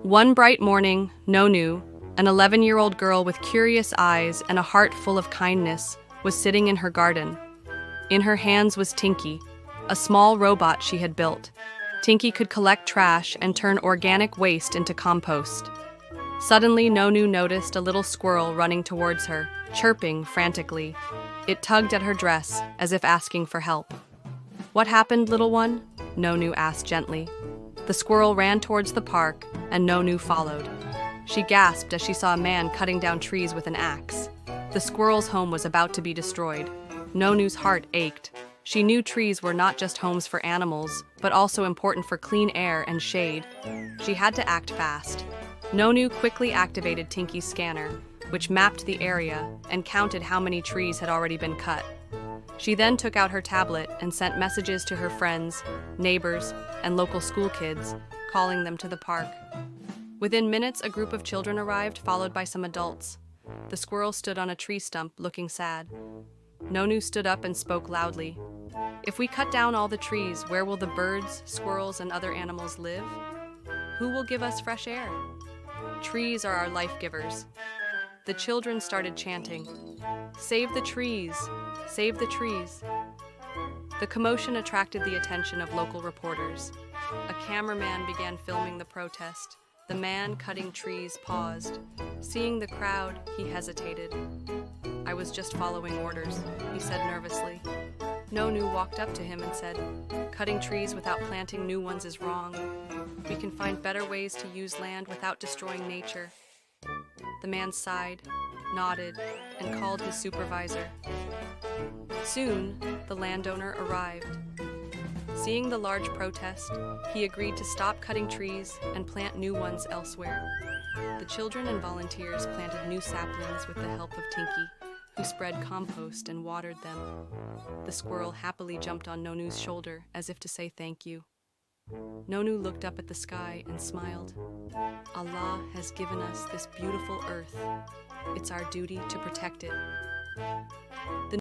One bright morning, Nonu, an 11-year-old girl with curious eyes and a heart full of kindness, was sitting in her garden. In her hands was Tinky, a small robot she had built. Tinky could collect trash and turn organic waste into compost. Suddenly, Nonu noticed a little squirrel running towards her, chirping frantically. It tugged at her dress, as if asking for help. "What happened, little one?" Nonu asked gently. The squirrel ran towards the park, and Nonu followed. She gasped as she saw a man cutting down trees with an axe. The squirrel's home was about to be destroyed. Nonu's heart ached. She knew trees were not just homes for animals, but also important for clean air and shade. She had to act fast. Nonu quickly activated Tinky's scanner, which mapped the area and counted how many trees had already been cut. She then took out her tablet and sent messages to her friends, neighbors, and local school kids, calling them to the park. Within minutes, a group of children arrived, followed by some adults. The squirrel stood on a tree stump, looking sad. Nonu stood up and spoke loudly. "If we cut down all the trees, where will the birds, squirrels, and other animals live? Who will give us fresh air? Trees are our life givers." The children started chanting, "Save the trees! Save the trees!" The commotion attracted the attention of local reporters. A cameraman began filming the protest. The man cutting trees paused. Seeing the crowd, he hesitated. "I was just following orders," he said nervously. Nonu walked up to him and said, "Cutting trees without planting new ones is wrong. We can find better ways to use land without destroying nature." The man sighed, nodded, and called his supervisor. Soon, the landowner arrived. Seeing the large protest, he agreed to stop cutting trees and plant new ones elsewhere. The children and volunteers planted new saplings with the help of Tinky, who spread compost and watered them. The squirrel happily jumped on Nonu's shoulder as if to say thank you. Nonu looked up at the sky and smiled. "Allah has given us this beautiful earth. It's our duty to protect it." The